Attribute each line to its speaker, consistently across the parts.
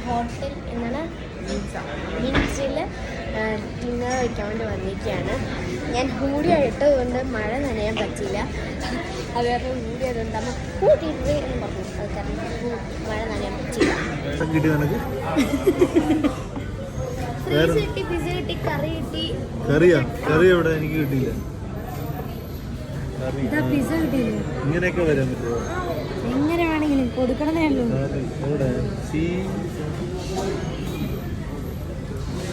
Speaker 1: Hotel എന്താണ് മിൻസിൽ dinner കഴിക്കാൻ വേണ്ടി വന്നിരിക്കുകയാണ്. ഞാൻ ഹൂഡി ഇട്ടതുകൊണ്ട് മഴ നനയാൻ പറ്റില്ല. അത് കാരണം ഹൂഡി അതുകൊണ്ട് അമ്മ കൂട്ടിയിട്ട് എന്ന് പറഞ്ഞു. അത് കാരണം മഴ നനയാൻ പറ്റില്ല. കിട്ടി, പിസ കിട്ടി, കറി കിട്ടി.
Speaker 2: കറി എവിടെ? എനിക്ക് കിട്ടിയില്ല. ഇങ്ങനെയൊക്കെ വരാൻ പറ്റുമോ?
Speaker 1: എങ്ങനെ വേണമെങ്കിലും കൊടുക്കണതേ ഉള്ളൂ.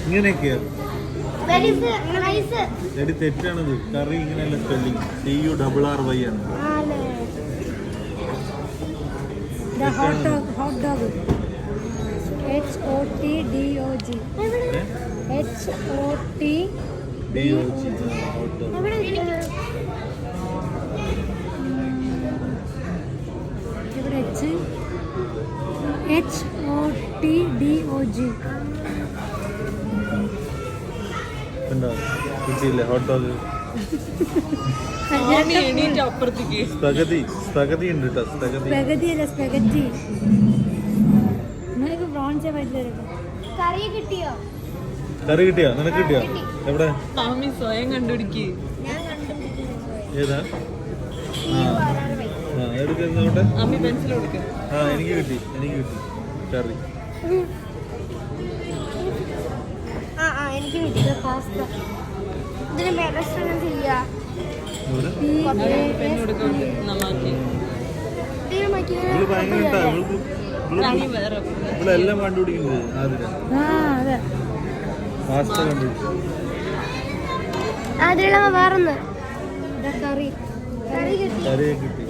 Speaker 2: ഇങ്ങനെയൊക്കെയാ തെറ്റാണത്. കറി ഇങ്ങനെയല്ല സ്പെല്ലിങ്. CURRY ആണ്. കിട്ടിയില്ല. ഹോട്ട് ഡോഗ് സ്പഗതി ഉണ്ട് കേട്ടോ. കറി കിട്ടിയോ? നിനക്ക് കിട്ടിയോ? എവിടെ?
Speaker 3: സ്വയം കണ്ടുപിടിക്ക്.
Speaker 2: ഏതാ? എടുക്കുന്നോട്ടെ. എനിക്ക് കിട്ടി കറി.
Speaker 1: എനിക്ക് കിട്ടിയ പാസ്ത. ഇതിന് മെറസ്ട്രൻ ചെയ്യാ.
Speaker 2: എല്ലാം കണ്ടുപിടിക്കുന്നത് പാസ്ത കണ്ടുപിടിച്ചു.
Speaker 1: അതിലുള്ള വേറൊന്ന് കറി
Speaker 2: കിട്ടി.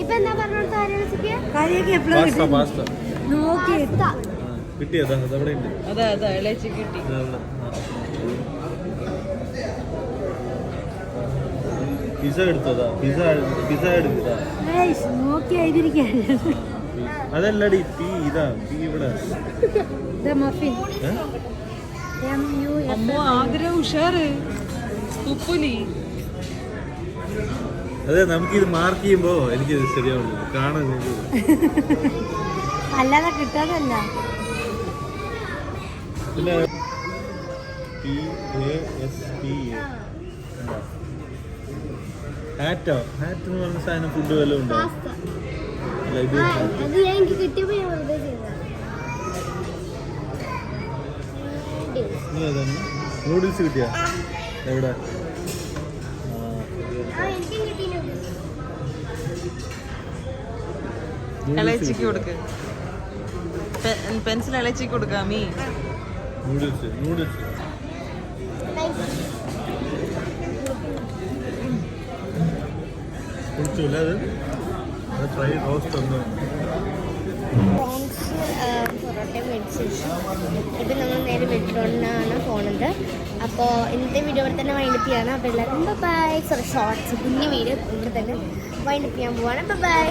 Speaker 2: കിട്ടിയതാ? അതവിടെ ഉണ്ട്.
Speaker 3: കിട്ടി.
Speaker 2: പിസ എടുത്തതാ? പിസ എടുത്തതാ? അതല്ലടി പി. ഇതാ പി ഇവിടെ. അതെ, നമുക്കിത് മാർക്ക് ചെയ്യുമ്പോ എനിക്കിത് ശരിയാവുള്ളൂ. കാണാൻ
Speaker 1: അല്ലാതെ കിട്ടാതല്ല.
Speaker 2: പിന്നെ PASTA. ഹാറ്റോ? ഹാറ്റ് എന്ന് പറഞ്ഞ സാധനം ഫുഡ് വല്ലതും ഉണ്ടോ? നൂഡിൽസ് കിട്ടിയാ? എവിടെ?
Speaker 3: ഇളച്ചിക്ക് കൊടുക്ക്. പെൻസിൽ ഇളച്ചിക്ക് കൊടുക്കാമീ.
Speaker 2: നൂഡിൽസ് കുടിച്ചില്ല. അത് ഫ്രൈ റോസ്റ്റ് ഒന്നും.
Speaker 1: പൊറോട്ട മേടിച്ചു. ഇപ്പം നമ്മൾ നേരെ മെട്രോണിനാണ് പോണത്. അപ്പോൾ ഇന്നത്തെ വീഡിയോ ഇവിടെ തന്നെ വൈൻഡപ്പ് ചെയ്യാണ്. അപ്പോൾ എല്ലാവരും ബൈ. ഷോർട്സ് കുഞ്ഞു വീഡിയോ ഇവിടെ തന്നെ വൈൻഡപ്പ് ചെയ്യാൻ പോവാണ്. ബൈ.